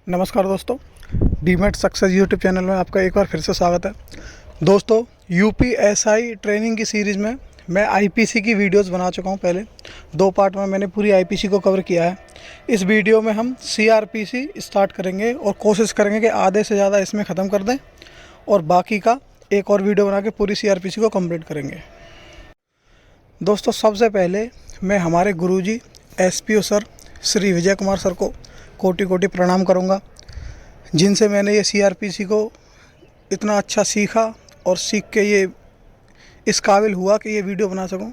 नमस्कार दोस्तों, demat success YouTube channel में आपका एक बार फिर से स्वागत है। दोस्तों, यूपीएसआई ट्रेनिंग की सीरीज़ में मैं आईपीसी की वीडियोस बना चुका हूं। पहले 2 पार्ट में मैंने पूरी आईपीसी को कवर किया है। इस वीडियो में हम सीआरपीसी स्टार्ट करेंगे और कोशिश करेंगे कि आधे से ज़्यादा इसमें ख़त्म कर दें और बाकी का एक और वीडियो बना के पूरी सीआरपीसी को कंप्लीट करेंगे। दोस्तों, सबसे पहले मैं हमारे गुरुजी SPO sir Shri Vijay Kumar sir को कोटि कोटि प्रणाम करूंगा, जिनसे मैंने ये सीआरपीसी को इतना अच्छा सीखा और सीख के ये इस काबिल हुआ कि ये वीडियो बना सकूं।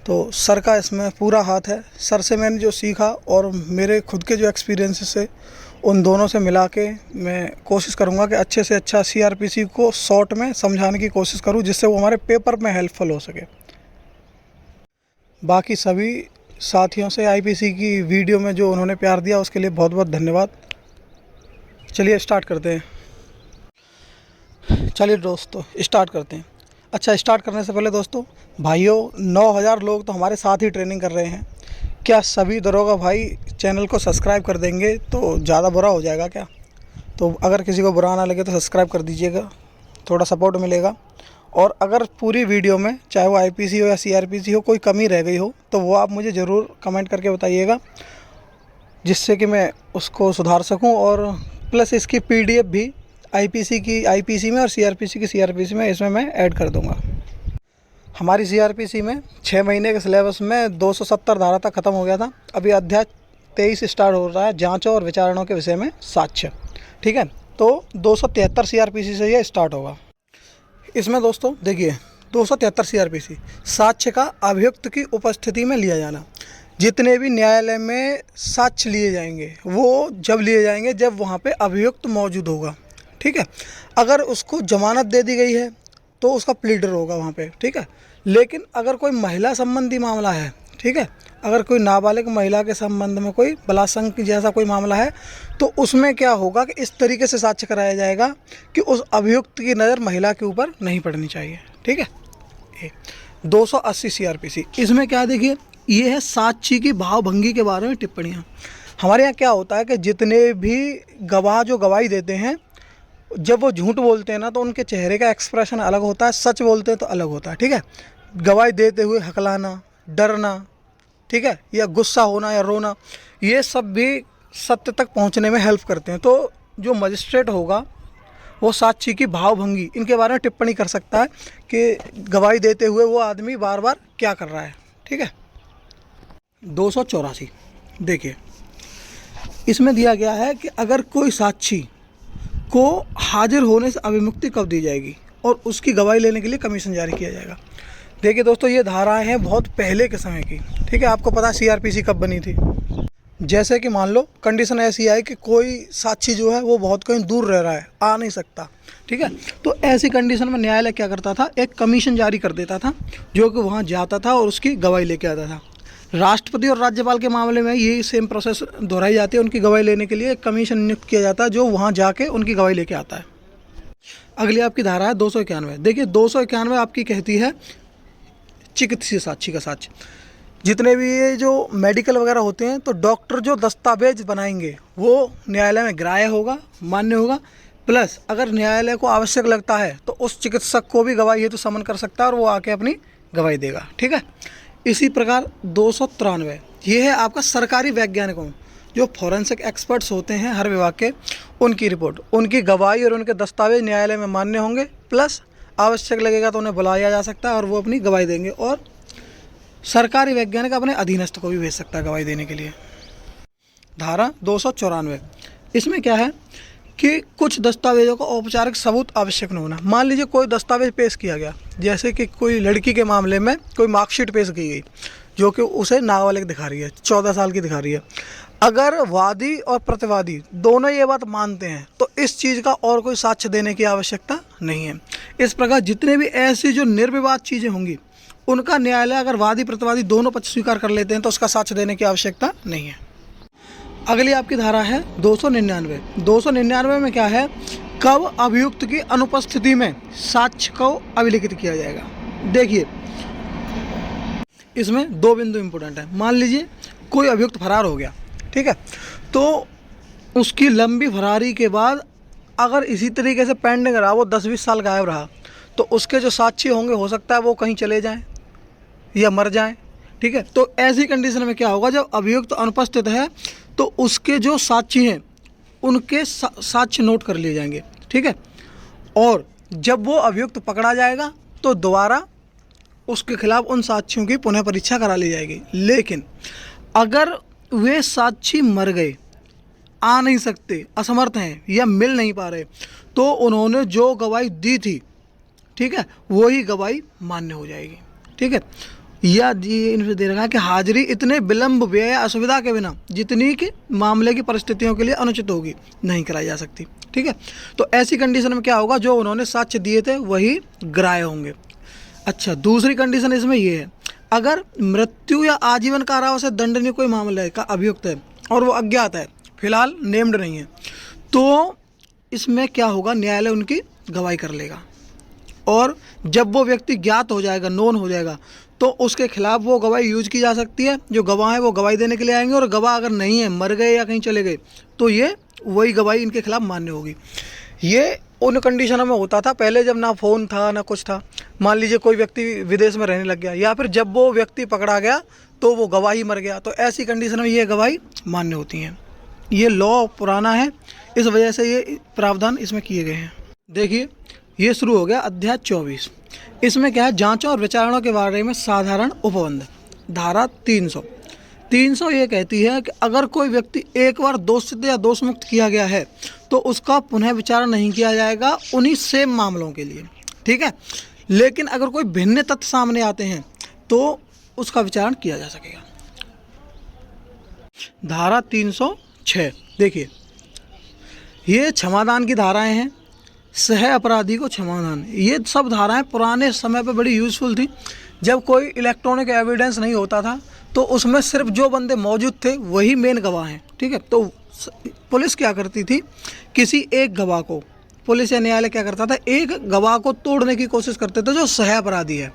तो सर का इसमें पूरा हाथ है। सर से मैंने जो सीखा और मेरे खुद के जो एक्सपीरियंसेस है, उन दोनों से मिला के मैं कोशिश करूंगा कि अच्छे से अच्छा सीआरपीसी को शॉर्ट में समझाने की कोशिश करूं, जिससे वो हमारे पेपर में हेल्पफुल हो सके। बाकी सभी साथियों से आईपीसी की वीडियो में जो उन्होंने प्यार दिया उसके लिए बहुत बहुत धन्यवाद। चलिए स्टार्ट करते हैं। चलिए दोस्तों स्टार्ट करते हैं। अच्छा, स्टार्ट करने से पहले दोस्तों भाइयों, 9000 लोग तो हमारे साथ ही ट्रेनिंग कर रहे हैं। क्या सभी दरोगा भाई चैनल को सब्सक्राइब कर देंगे तो ज़्यादा बुरा हो जाएगा क्या? तो अगर किसी को बुरा ना लगे तो सब्सक्राइब कर दीजिएगा, थोड़ा सपोर्ट मिलेगा। और अगर पूरी वीडियो में चाहे वो आईपीसी हो या सीआरपीसी हो कोई कमी रह गई हो तो वो आप मुझे ज़रूर कमेंट करके बताइएगा, जिससे कि मैं उसको सुधार सकूं। और प्लस इसकी पीडीएफ भी आईपीसी की आईपीसी में और सीआरपीसी की सीआरपीसी में इसमें मैं ऐड कर दूंगा। हमारी सीआरपीसी में 6 महीने के सिलेबस में 270 धारा तक ख़त्म हो गया था। अभी अध्याय 23 स्टार्ट हो रहा है, जाँचों और विचारणों के विषय में साक्ष्य। ठीक है, तो 273 सीआरपीसी से ये स्टार्ट होगा। इसमें दोस्तों देखिए 273 सीआरपीसी, साक्ष्य का अभियुक्त की उपस्थिति में लिया जाना। जितने भी न्यायालय में साक्ष्य लिए जाएंगे वो जब लिए जाएंगे जब वहाँ पे अभियुक्त मौजूद होगा। ठीक है, अगर उसको जमानत दे दी गई है तो उसका प्लीडर होगा वहाँ पे। ठीक है, लेकिन अगर कोई महिला संबंधी मामला है, ठीक है, अगर कोई नाबालिग महिला के संबंध में कोई बलात्संग जैसा कोई मामला है तो उसमें क्या होगा कि इस तरीके से साक्ष्य कराया जाएगा कि उस अभियुक्त की नज़र महिला के ऊपर नहीं पड़नी चाहिए। ठीक है, 280 सीआरपीसी, इसमें क्या देखिए, ये है साक्षी की भावभंगी के बारे में टिप्पणियाँ। हमारे यहाँ क्या होता है कि जितने भी गवाह जो गवाही देते हैं, जब वो झूठ बोलते हैं ना तो उनके चेहरे का एक्सप्रेशन अलग होता है, सच बोलते हैं तो अलग होता है। ठीक है, गवाही देते हुए हकलाना, डरना, ठीक है, या गुस्सा होना या रोना, ये सब भी सत्य तक पहुंचने में हेल्प करते हैं। तो जो मजिस्ट्रेट होगा वो साक्षी की भावभंगी इनके बारे में टिप्पणी कर सकता है कि गवाही देते हुए वो आदमी बार बार क्या कर रहा है। ठीक है, 284 देखिए, इसमें दिया गया है कि अगर कोई साक्षी को हाजिर होने से अभिमुक्ति कब दी जाएगी और उसकी गवाही लेने के लिए कमीशन जारी किया जाएगा। देखिए दोस्तों, ये धाराएं हैं बहुत पहले के समय की। ठीक है, आपको पता है सीआरपीसी कब बनी थी। जैसे कि मान लो कंडीशन ऐसी है कि कोई साक्षी जो है वो बहुत कहीं दूर रह रहा है, आ नहीं सकता। ठीक है, तो ऐसी कंडीशन में न्यायालय क्या करता था, एक कमीशन जारी कर देता था जो कि वहाँ जाता था और उसकी गवाही लेके आता था। राष्ट्रपति और राज्यपाल के मामले में यही सेम प्रोसेस दोहराई जाती है। उनकी गवाही लेने के लिए एक कमीशन नियुक्त किया जाता है जो वहाँ जाके उनकी गवाही लेके आता है। अगली आपकी धारा है 291। देखिए 291 आपकी कहती है चिकित्सीय साक्षी का साक्ष्य। जितने भी ये जो मेडिकल वगैरह होते हैं तो डॉक्टर जो दस्तावेज बनाएंगे वो न्यायालय में ग्राह्य होगा, मान्य होगा। प्लस अगर न्यायालय को आवश्यक लगता है तो उस चिकित्सक को भी गवाही हेतु समन कर सकता है और वो आके अपनी गवाही देगा। ठीक है, इसी प्रकार 293 ये है आपका सरकारी वैज्ञानिकों, जो फॉरेंसिक एक्सपर्ट्स होते हैं हर विभाग के, उनकी रिपोर्ट, उनकी गवाही और उनके दस्तावेज न्यायालय में मान्य होंगे। प्लस आवश्यक लगेगा तो उन्हें बुलाया जा सकता है और वो अपनी गवाही देंगे। और सरकारी वैज्ञानिक अपने अधीनस्थ को भी भेज सकता है गवाही देने के लिए। धारा 294, इसमें क्या है कि कुछ दस्तावेजों का औपचारिक सबूत आवश्यक न होना। मान लीजिए कोई दस्तावेज पेश किया गया, जैसे कि कोई लड़की के मामले में कोई मार्कशीट पेश की गई जो कि उसे नाबालिग दिखा रही है, 14 साल की दिखा रही है। अगर वादी और प्रतिवादी दोनों ये बात मानते हैं तो इस चीज़ का और कोई साक्ष्य देने की आवश्यकता नहीं है। इस प्रकार जितने भी ऐसी जो निर्विवाद चीज़ें होंगी उनका न्यायालय अगर वादी प्रतिवादी दोनों पक्ष स्वीकार कर लेते हैं तो उसका साक्ष्य देने की आवश्यकता नहीं है। अगली आपकी धारा है 299। 299 में क्या है, कब अभियुक्त की अनुपस्थिति में साक्ष्य को अभिलिखित किया जाएगा। देखिए इसमें 2 बिंदु इंपॉर्टेंट है। मान लीजिए कोई अभियुक्त फरार हो गया, ठीक है, तो उसकी लंबी फरारी के बाद अगर इसी तरीके से पेंडिंग रहा, वो 10-20 साल गायब रहा, तो उसके जो साक्षी होंगे हो सकता है वो कहीं चले जाएं या मर जाएं। ठीक है, तो ऐसी कंडीशन में क्या होगा, जब अभियुक्त अनुपस्थित है तो उसके जो साक्षी हैं उनके साक्ष्य नोट कर लिए जाएंगे। ठीक है, और जब वो अभियुक्त पकड़ा जाएगा तो दोबारा उसके खिलाफ उन साक्ष्यों की पुनः परीक्षा करा ली जाएगी। लेकिन अगर वे साक्षी मर गए, आ नहीं सकते, असमर्थ हैं या मिल नहीं पा रहे, तो उन्होंने जो गवाही दी थी, ठीक है, वही गवाही मान्य हो जाएगी। ठीक है, या जी इनसे दे रखा है कि हाजिरी इतने विलंब व्यय या असुविधा के बिना जितनी कि मामले की परिस्थितियों के लिए अनुचित होगी नहीं कराई जा सकती। ठीक है, तो ऐसी कंडीशन में क्या होगा, जो उन्होंने साक्ष्य दिए थे वही ग्राह्य होंगे। अच्छा, दूसरी कंडीशन इसमें ये है, अगर मृत्यु या आजीवन कारावास से दंडनीय कोई मामले का अभियुक्त है और वो अज्ञात है, फिलहाल नेम्ड नहीं है, तो इसमें क्या होगा, न्यायालय उनकी गवाही कर लेगा। और जब वो व्यक्ति ज्ञात हो जाएगा, नोन हो जाएगा, तो उसके खिलाफ वो गवाही यूज की जा सकती है। जो गवाह है वो गवाही देने के लिए आएंगे, और गवाह अगर नहीं है, मर गए या कहीं चले गए, तो ये वही गवाही इनके खिलाफ मान्य होगी। ये उन कंडीशनों में होता था पहले, जब ना फ़ोन था ना कुछ था। मान लीजिए कोई व्यक्ति विदेश में रहने लग गया, या फिर जब वो व्यक्ति पकड़ा गया तो वो गवाही मर गया, तो ऐसी कंडीशन में ये गवाही मान्य होती हैं। ये लॉ पुराना है, इस वजह से ये प्रावधान इसमें किए गए हैं। देखिए, ये शुरू हो गया अध्याय 24। इसमें क्या है, जांचों और विचारणों के बारे में साधारण उपबंध। धारा 300 ये कहती है कि अगर कोई व्यक्ति एक बार दोषित या दोष मुक्त किया गया है तो उसका पुनः विचारण नहीं किया जाएगा उन्हीं सेम मामलों के लिए। ठीक है, लेकिन अगर कोई भिन्न तथ्य सामने आते हैं तो उसका विचारण किया जा सकेगा। धारा 306 देखिए, ये क्षमादान की धाराएं हैं। सह अपराधी को क्षमादान, ये सब धाराएं पुराने समय पे बड़ी यूज़फुल थी। जब कोई इलेक्ट्रॉनिक एविडेंस नहीं होता था तो उसमें सिर्फ जो बंदे मौजूद थे वही मेन गवाह हैं। ठीक है, तो पुलिस क्या करती थी, किसी एक गवाह को, पुलिस या न्यायालय क्या करता था, एक गवाह को तोड़ने की कोशिश करते थे जो सह अपराधी है,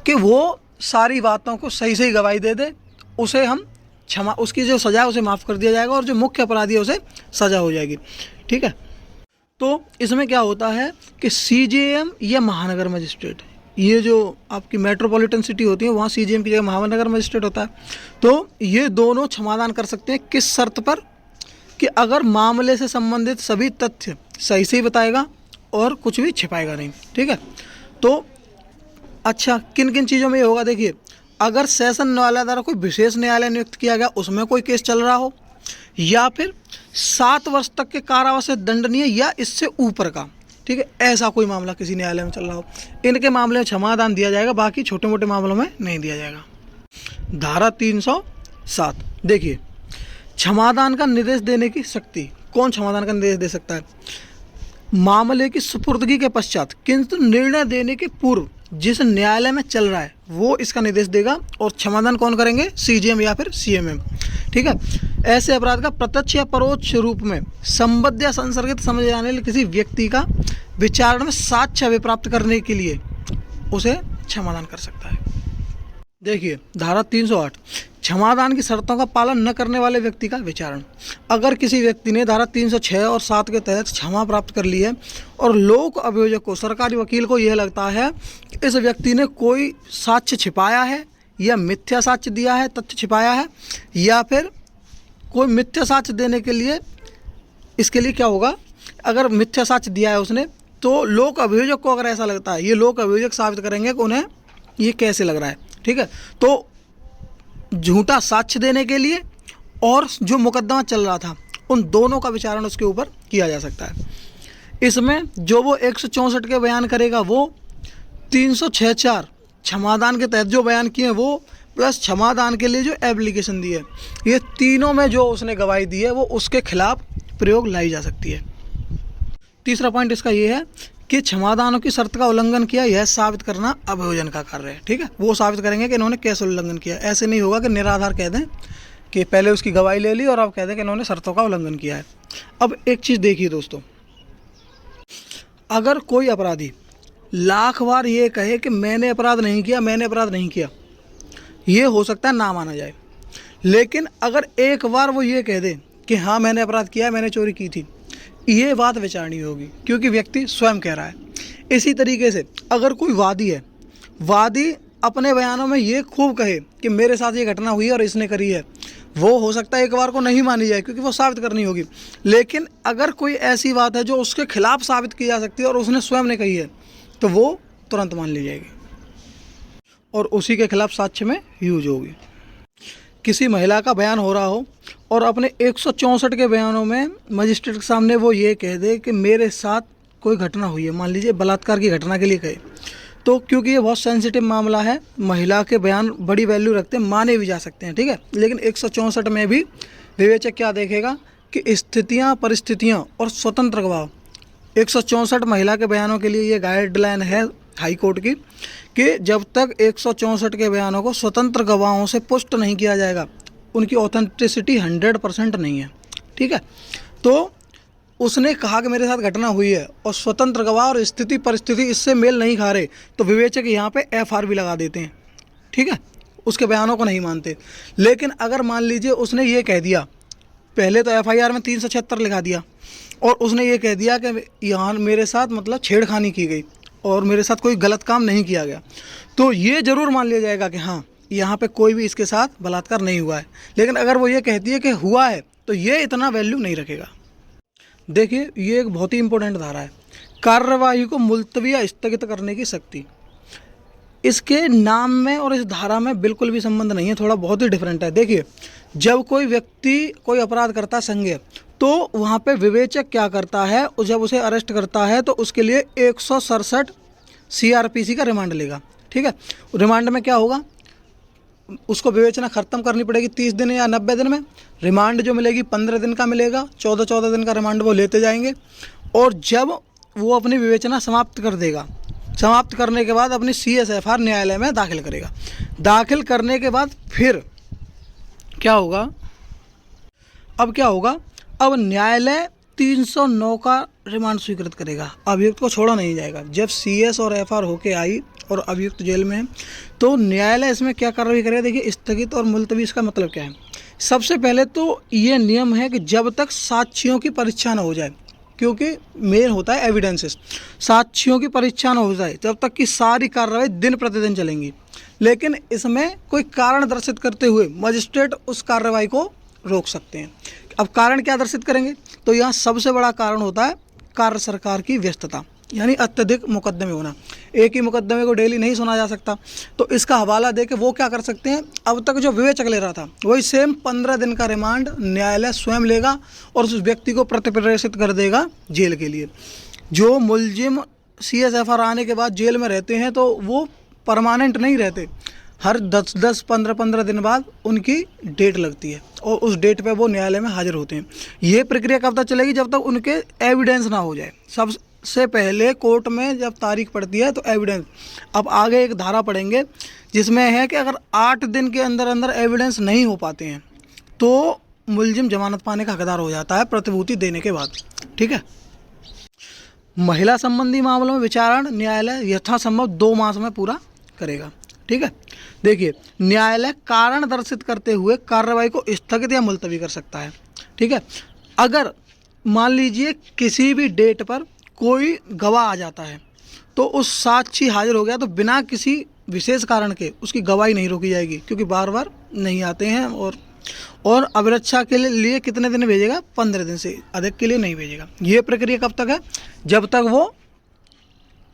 कि वो सारी बातों को सही सही गवाही दे दे, उसे हम क्षमा, उसकी जो सज़ा है उसे माफ़ कर दिया जाएगा, और जो मुख्य अपराधी है उसे सज़ा हो जाएगी। ठीक है, तो इसमें क्या होता है कि सीजेएम या महानगर मजिस्ट्रेट, ये जो आपकी मेट्रोपॉलिटन सिटी होती है वहाँ सीजेएम की जगह महानगर मजिस्ट्रेट होता है। तो ये दोनों क्षमादान कर सकते हैं, किस शर्त पर, कि अगर मामले से संबंधित सभी तथ्य सही से ही बताएगा और कुछ भी छिपाएगा नहीं। ठीक है, तो अच्छा, किन किन चीज़ों में ये होगा, देखिए, अगर सेशन न्यायालय द्वारा कोई विशेष न्यायालय नियुक्त किया गया, उसमें कोई केस चल रहा हो, या फिर 7 वर्ष तक के कारावास से दंडनीय या इससे ऊपर का, ठीक है, ऐसा कोई मामला किसी न्यायालय में चल रहा हो, इनके मामले में क्षमादान दिया जाएगा, बाकी छोटे मोटे मामलों में नहीं दिया जाएगा। धारा 307 देखिए, क्षमादान का निर्देश देने की शक्ति, कौन क्षमादान का निर्देश दे सकता है, मामले की सुपुर्दगी के पश्चात किंतु निर्णय देने के पूर्व जिस न्यायालय में चल रहा है वो इसका निर्देश देगा, और क्षमादान कौन करेंगे, सीजेएम या फिर सीएमएम। ठीक है, ऐसे अपराध का प्रत्यक्ष या परोक्ष रूप में संबद्ध या संसर्गित समझे जाने वाले किसी व्यक्ति का विचारण में साक्ष्य अभिप्राप्त करने के लिए उसे क्षमादान कर सकता है। देखिए, धारा 308 क्षमादान की शर्तों का पालन न करने वाले व्यक्ति का विचारण। अगर किसी व्यक्ति ने धारा 306 और 7 के तहत क्षमा प्राप्त कर ली है और लोक अभियोजक को, सरकारी वकील को यह लगता है कि इस व्यक्ति ने कोई साक्ष्य छिपाया है या मिथ्या साक्ष्य दिया है, तथ्य छिपाया है, या फिर कोई मिथ्या साक्ष्य देने के लिए, इसके लिए क्या होगा, अगर मिथ्या साक्ष्य दिया है उसने, तो लोक अभियोजक को अगर ऐसा लगता है, ये लोक अभियोजक साबित करेंगे कि उन्हें ये कैसे लग रहा है। ठीक है, तो झूठा साक्ष्य देने के लिए और जो मुकदमा चल रहा था उन दोनों का विचारण उसके ऊपर किया जा सकता है। इसमें जो वो 164 के बयान करेगा, वो 306(4) क्षमादान के तहत जो बयान किए हैं वो, प्लस क्षमादान के लिए जो एप्लीकेशन दी है, ये तीनों में जो उसने गवाही दी है वो उसके खिलाफ प्रयोग लाई जा सकती है। तीसरा पॉइंट इसका ये है कि क्षमादानों की शर्त का उल्लंघन किया, यह साबित करना अभियोजन का कार्य है। ठीक है, वो साबित करेंगे कि इन्होंने कैसे उल्लंघन किया। ऐसे नहीं होगा कि निराधार कह दें कि पहले उसकी गवाही ले ली और अब कह दें कि इन्होंने शर्तों का उल्लंघन किया है। अब एक चीज़ देखिए दोस्तों, अगर कोई अपराधी लाख बार ये कहे कि मैंने अपराध नहीं किया, मैंने अपराध नहीं किया, ये हो सकता है ना माना जाए। लेकिन अगर एक बार वो ये कह दे कि हाँ मैंने अपराध किया है, मैंने चोरी की थी, ये बात विचारणी होगी, क्योंकि व्यक्ति स्वयं कह रहा है। इसी तरीके से अगर कोई वादी है, वादी अपने बयानों में ये खूब कहे कि मेरे साथ ये घटना हुई है और इसने करी है, वो हो सकता है एक बार को नहीं मानी जाए क्योंकि वो साबित करनी होगी। लेकिन अगर कोई ऐसी बात है जो उसके खिलाफ साबित की जा सकती है और उसने स्वयं ने कही है, तो वो तुरंत मान ली जाएगी और उसी के खिलाफ साक्ष्य में यूज होगी। किसी महिला का बयान हो रहा हो और अपने 164 के बयानों में मजिस्ट्रेट के सामने वो ये कह दे कि मेरे साथ कोई घटना हुई है, मान लीजिए बलात्कार की घटना के लिए कहे, तो क्योंकि ये बहुत सेंसिटिव मामला है, महिला के बयान बड़ी वैल्यू रखते हैं, माने भी जा सकते हैं, ठीक है। लेकिन 164 में भी विवेचक क्या देखेगा कि स्थितियाँ, परिस्थितियाँ और स्वतंत्र गवाह। 164 महिला के बयानों के लिए ये गाइडलाइन है हाई कोर्ट की कि जब तक 164 के बयानों को स्वतंत्र गवाहों से पुष्ट नहीं किया जाएगा, उनकी ऑथेंटिसिटी 100% नहीं है, ठीक है। तो उसने कहा कि मेरे साथ घटना हुई है और स्वतंत्र गवाह और स्थिति परिस्थिति इससे मेल नहीं खा रहे, तो विवेचक यहाँ पे FR भी लगा देते हैं, ठीक है, उसके बयानों को नहीं मानते। लेकिन अगर मान लीजिए उसने ये कह दिया, पहले तो FIR में 376 लिखा दिया और उसने ये कह दिया कि यहाँ मेरे साथ मतलब छेड़खानी की गई और मेरे साथ कोई गलत काम नहीं किया गया, तो ये ज़रूर मान लिया जाएगा कि हाँ यहाँ पे कोई भी इसके साथ बलात्कार नहीं हुआ है। लेकिन अगर वो ये कहती है कि हुआ है, तो ये इतना वैल्यू नहीं रखेगा। देखिए, ये एक बहुत ही इंपॉर्टेंट धारा है, कार्यवाही को मुलतवी या स्थगित करने की शक्ति। इसके नाम में और इस धारा में बिल्कुल भी संबंध नहीं है, थोड़ा बहुत ही डिफरेंट है। देखिए, जब कोई व्यक्ति कोई अपराध करता संज्ञेय, तो वहाँ पे विवेचक क्या करता है, जब उसे अरेस्ट करता है तो उसके लिए 167 CRPC का रिमांड लेगा, ठीक है। रिमांड में क्या होगा, उसको विवेचना ख़त्म करनी पड़ेगी 30 दिन या 90 दिन में। रिमांड जो मिलेगी 15 दिन का मिलेगा, 14 दिन का रिमांड वो लेते जाएंगे और जब वो अपनी विवेचना समाप्त कर देगा, समाप्त करने के बाद अपनी CSFR न्यायालय में दाखिल करेगा। दाखिल करने के बाद फिर क्या होगा, अब क्या होगा, अब न्यायालय 309 का रिमांड स्वीकृत करेगा, अभियुक्त को छोड़ा नहीं जाएगा। जब CS और FR होके आई और अभियुक्त जेल में है, तो न्यायालय इसमें क्या कार्रवाई करेगा। देखिए, स्थगित और मुलतवी, इसका मतलब क्या है। सबसे पहले तो ये नियम है कि जब तक साक्ष्यों की परीक्षा न हो जाए, क्योंकि मेन होता है एविडेंसेस, साक्ष्यों की परीक्षा न हो जाए तब तक की सारी कार्रवाई दिन प्रतिदिन चलेंगी। लेकिन इसमें कोई कारण दर्शित करते हुए मजिस्ट्रेट उस कार्रवाई को रोक सकते हैं। अब कारण क्या दर्शित करेंगे, तो यहाँ सबसे बड़ा कारण होता है कार्य सरकार की व्यस्तता, यानी अत्यधिक मुकदमे होना। एक ही मुकदमे को डेली नहीं सुना जा सकता, तो इसका हवाला दे के वो क्या कर सकते हैं, अब तक जो विवेचक ले रहा था वही सेम 15 दिन का रिमांड न्यायालय स्वयं लेगा और उस व्यक्ति को प्रतिप्रेषित कर देगा जेल के लिए। जो मुलजिम CSFR आने के बाद जेल में रहते हैं तो वो परमानेंट नहीं रहते, हर 10-10, 15-15 दिन बाद उनकी डेट लगती है और उस डेट पे वो न्यायालय में हाजिर होते हैं। ये प्रक्रिया कब तक चलेगी, जब तक उनके एविडेंस ना हो जाए। सबसे पहले कोर्ट में जब तारीख पड़ती है तो एविडेंस। अब आगे एक धारा पढ़ेंगे जिसमें है कि अगर 8 दिन के अंदर अंदर एविडेंस नहीं हो पाते हैं तो मुलजिम जमानत पाने का हकदार हो जाता है प्रतिभूति देने के बाद, ठीक है। महिला संबंधी मामलों में विचारण न्यायालय यथासंभव 2 मास में पूरा करेगा, ठीक है। देखिए, न्यायालय कारण दर्शित करते हुए कार्रवाई को स्थगित या मुलतवी कर सकता है, ठीक है। अगर मान लीजिए किसी भी डेट पर कोई गवाह आ जाता है तो उस साक्षी हाजिर हो गया, तो बिना किसी विशेष कारण के उसकी गवाही नहीं रोकी जाएगी, क्योंकि बार बार नहीं आते हैं। और अभिरक्षा के लिए कितने दिन भेजेगा, 15 दिन से अधिक के लिए नहीं भेजेगा। ये प्रक्रिया कब तक है, जब तक वो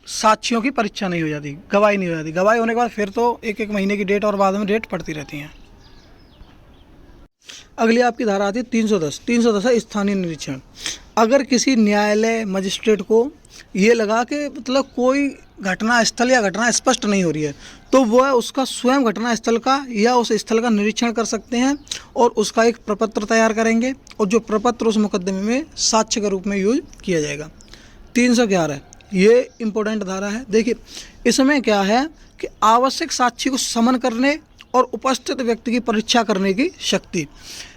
साक्ष्यों की परीक्षा नहीं हो जाती, गवाही नहीं हो जाती। गवाही होने के बाद फिर तो 1-1 महीने की डेट और बाद में डेट पड़ती रहती हैं। अगली आपकी धारा आती है 310 है स्थानीय निरीक्षण। अगर किसी न्यायालय मजिस्ट्रेट को ये लगा कि मतलब कोई घटना स्थल या घटना स्पष्ट नहीं हो रही है, तो वह उसका स्वयं घटना स्थल का या उस स्थल का निरीक्षण कर सकते हैं और उसका एक प्रपत्र तैयार करेंगे और जो प्रपत्र उस मुकदमे में साक्ष्य के रूप में यूज किया जाएगा। 311 ये इम्पोर्टेंट धारा है। देखिए, इसमें क्या है कि आवश्यक साक्षी को समन करने और उपस्थित व्यक्ति की परीक्षा करने की शक्ति।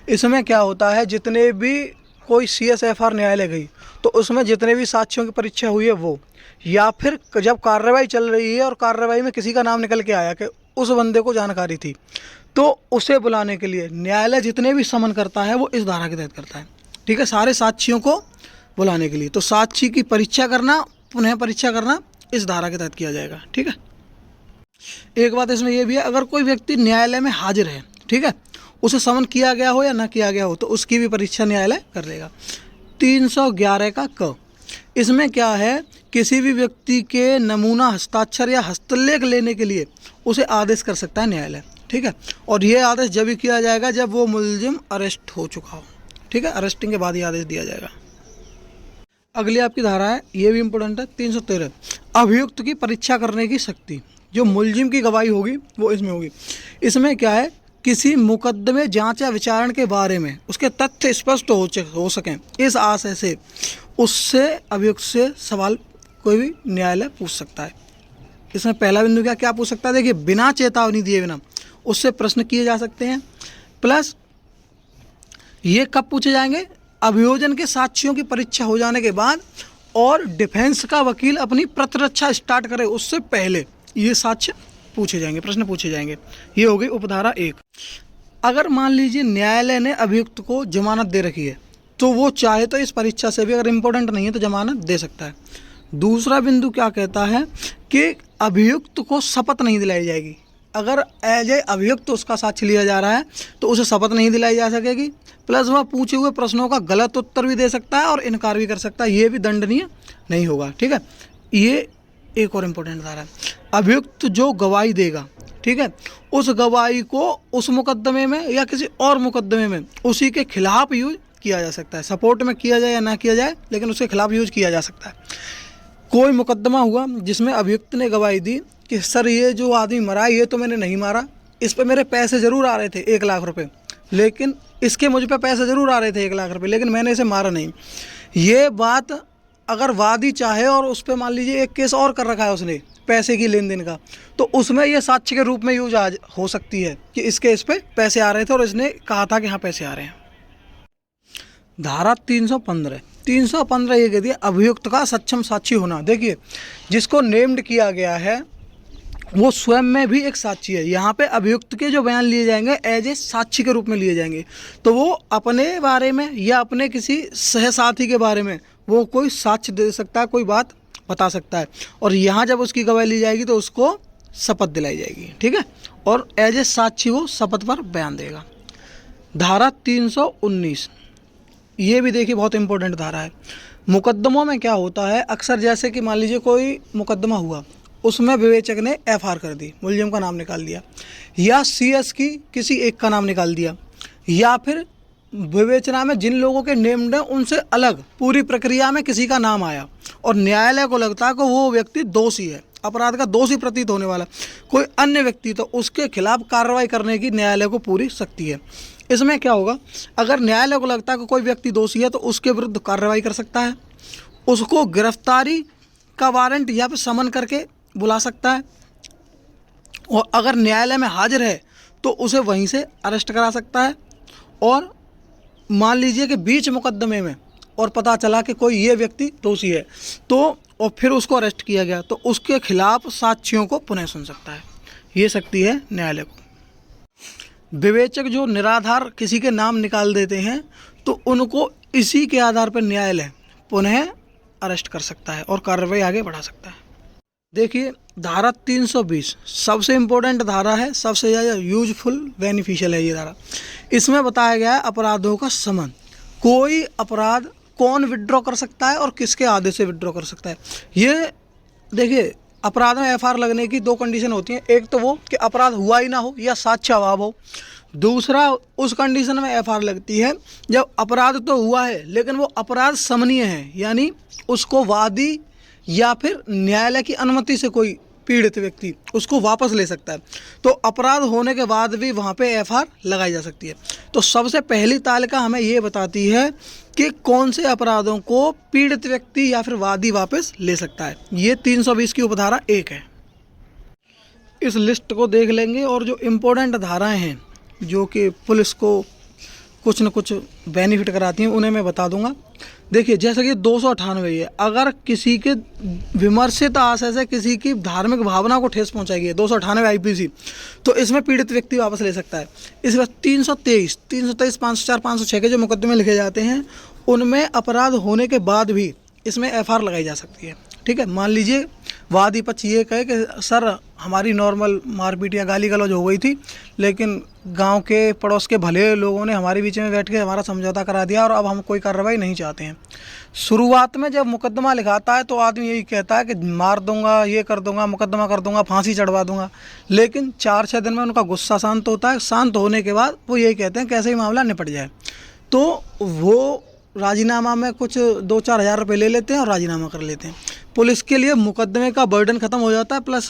इसमें क्या होता है, जितने भी कोई CSFR न्यायालय गई तो उसमें जितने भी साक्ष्यों की परीक्षा हुई है वो, या फिर जब कार्रवाई चल रही है और कार्रवाई में किसी का नाम निकल के आया कि उस बंदे को जानकारी थी, तो उसे बुलाने के लिए न्यायालय जितने भी समन करता है वो इस धारा के तहत करता है। ठीक है, सारे साक्षियों को बुलाने के लिए। तो साक्षी की परीक्षा करना, पुनः परीक्षा करना इस धारा के तहत किया जाएगा। ठीक है, एक बात इसमें यह भी है, अगर कोई व्यक्ति न्यायालय में हाजिर है, ठीक है, उसे समन किया गया हो या ना किया गया हो, तो उसकी भी परीक्षा न्यायालय कर लेगा। 311 का क, इसमें क्या है, किसी भी व्यक्ति के नमूना हस्ताक्षर या हस्तलेख लेने के लिए उसे आदेश कर सकता है न्यायालय। ठीक है, और ये आदेश जब भी किया जाएगा जब वो मुलजिम अरेस्ट हो चुका हो। ठीक है, अरेस्टिंग के बाद ये आदेश दिया जाएगा। अगली आपकी धारा है, ये भी इंपॉर्टेंट है, 313, अभियुक्त की परीक्षा करने की शक्ति। जो मुलजिम की गवाही होगी वो इसमें होगी। इसमें क्या है, किसी मुकदमे, जांच या विचारण के बारे में उसके तथ्य स्पष्ट हो सकें, इस आशय से उससे अभियुक्त से सवाल कोई भी न्यायालय पूछ सकता है। इसमें पहला बिंदु क्या पूछ सकता है, देखिए, बिना चेतावनी दिए बिना उससे प्रश्न किए जा सकते हैं। प्लस ये कब पूछे जाएंगे, अभियोजन के साक्ष्यों की परीक्षा हो जाने के बाद और डिफेंस का वकील अपनी प्रतिरक्षा स्टार्ट करे उससे पहले ये साक्ष्य पूछे जाएंगे, प्रश्न पूछे जाएंगे। ये हो गई उपधारा 1। अगर मान लीजिए न्यायालय ने अभियुक्त को जमानत दे रखी है तो वो चाहे तो इस परीक्षा से भी, अगर इम्पोर्टेंट नहीं है तो जमानत दे सकता है। दूसरा बिंदु क्या कहता है कि अभियुक्त को शपथ नहीं दिलाई जाएगी। अगर एज ए अभियुक्त उसका साक्ष्य लिया जा रहा है तो उसे शपथ नहीं दिलाई जा सकेगी। प्लस वह पूछे हुए प्रश्नों का गलत उत्तर भी दे सकता है और इनकार भी कर सकता है, ये भी दंडनीय नहीं होगा। ठीक है, ये एक और इम्पोर्टेंट धारा है। अभियुक्त जो गवाही देगा, ठीक है, उस गवाही को उस मुकदमे में या किसी और मुकदमे में उसी के खिलाफ यूज किया जा सकता है। सपोर्ट में किया जाए या ना किया जाए, लेकिन उसके खिलाफ यूज किया जा सकता है। कोई मुकदमा हुआ जिसमें अभियुक्त ने गवाही दी कि सर ये जो आदमी मरा ये तो मैंने नहीं मारा, इस पर मेरे पैसे ज़रूर आ रहे थे 1 लाख रुपए, लेकिन इसके मुझ पे पैसे ज़रूर आ रहे थे 1 लाख रुपए, लेकिन मैंने इसे मारा नहीं। ये बात अगर वादी चाहे और उस पर मान लीजिए एक केस और कर रखा है उसने पैसे की लेन देन का, तो उसमें ये साक्ष्य के रूप में यूज हो सकती है कि इसके इस पे पैसे आ रहे थे और इसने कहा था कि हाँ पैसे आ रहे हैं। धारा 315 ये कहती है अभियुक्त का सक्षम साक्षी होना। देखिए, जिसको नेम्ड किया गया है वो स्वयं में भी एक साक्षी है। यहाँ पे अभियुक्त के जो बयान लिए जाएंगे एज ए साक्षी के रूप में लिए जाएंगे, तो वो अपने बारे में या अपने किसी सहसाथी के बारे में वो कोई साक्ष्य दे सकता है, कोई बात बता सकता है। और यहाँ जब उसकी गवाही ली जाएगी तो उसको शपथ दिलाई जाएगी। ठीक है, और एज ए साक्षी वो शपथ पर बयान देगा। धारा 319 ये भी देखिए बहुत इंपॉर्टेंट धारा है। मुकदमों में क्या होता है, अक्सर जैसे कि मान लीजिए कोई मुकदमा हुआ, उसमें विवेचक ने एफआर कर दी, मुलजिम का नाम निकाल दिया, या सीएस की किसी एक का नाम निकाल दिया, या फिर विवेचना में जिन लोगों के नेम्ड हैं उनसे अलग पूरी प्रक्रिया में किसी का नाम आया और न्यायालय को लगता है कि वो व्यक्ति दोषी है, अपराध का दोषी प्रतीत होने वाला कोई अन्य व्यक्ति, तो उसके खिलाफ कार्रवाई करने की न्यायालय को पूरी शक्ति है। इसमें क्या होगा, अगर न्यायालय को लगता है कि कोई व्यक्ति दोषी है तो उसके विरुद्ध कार्रवाई कर सकता है, उसको गिरफ्तारी का वारंट या फिर समन करके बुला सकता है, और अगर न्यायालय में हाजिर है तो उसे वहीं से अरेस्ट करा सकता है। और मान लीजिए कि बीच मुकदमे में और पता चला कि कोई ये व्यक्ति दोषी है तो और फिर उसको अरेस्ट किया गया तो उसके खिलाफ साक्ष्यों को पुनः सुन सकता है। ये शक्ति है न्यायालय को। विवेचक जो निराधार किसी के नाम निकाल देते हैं तो उनको इसी के आधार पर न्यायालय पुनः अरेस्ट कर सकता है और कार्रवाई आगे बढ़ा सकता है। देखिए, धारा 320 सबसे इम्पोर्टेंट धारा है, सबसे ज़्यादा यूजफुल बेनिफिशियल है ये धारा। इसमें बताया गया है अपराधों का समन। कोई अपराध कौन विड्रॉ कर सकता है और किसके आदेश से विड्रॉ कर सकता है। ये देखिए, अपराध में एफआईआर लगने की 2 कंडीशन होती हैं। एक तो वो कि अपराध हुआ ही ना हो या साक्ष्य अभाव हो। दूसरा, उस कंडीशन में एफआईआर लगती है जब अपराध तो हुआ है लेकिन वो अपराध समनीय है, यानी उसको वादी या फिर न्यायालय की अनुमति से कोई पीड़ित व्यक्ति उसको वापस ले सकता है। तो अपराध होने के बाद भी वहाँ पे एफआईआर लगाई जा सकती है। तो सबसे पहली तालिका हमें ये बताती है कि कौन से अपराधों को पीड़ित व्यक्ति या फिर वादी वापस ले सकता है। ये 320 की उपधारा 1 है। इस लिस्ट को देख लेंगे और जो इम्पोर्टेंट धाराएं हैं जो कि पुलिस को कुछ न कुछ बेनिफिट कराती हैं, उन्हें मैं बता दूंगा। देखिए जैसा कि 298 है, अगर किसी के विमर्शित आशय से किसी की धार्मिक भावना को ठेस पहुंचाई है 298 आईपीसी, तो इसमें पीड़ित व्यक्ति वापस ले सकता है। इस बार 323, 504, 506 के जो मुकदमे लिखे जाते हैं उनमें अपराध होने के बाद भी इसमें एफआईआर लगाई जा सकती है। ठीक है, मान लीजिए वादी पक्ष ये कहे कि सर हमारी नॉर्मल मारपीट या गाली गलौज हो गई थी, लेकिन गांव के पड़ोस के भले लोगों ने हमारे बीच में बैठ के हमारा समझौता करा दिया और अब हम कोई कार्रवाई नहीं चाहते हैं। शुरुआत में जब मुकदमा लिखाता है तो आदमी यही कहता है कि मार दूंगा, ये कर दूंगा, मुकदमा कर दूंगा, फांसी चढ़वा दूंगा, लेकिन 4-6 दिन में उनका गुस्सा शांत होता है। शांत होने के बाद वो यही कहते हैं कैसे ही मामला निपट जाए, तो वो राजीनामा में कुछ 2-4 हज़ार रुपये ले लेते हैं और राजीनामा कर लेते हैं। पुलिस के लिए मुकदमे का बर्डन ख़त्म हो जाता है, प्लस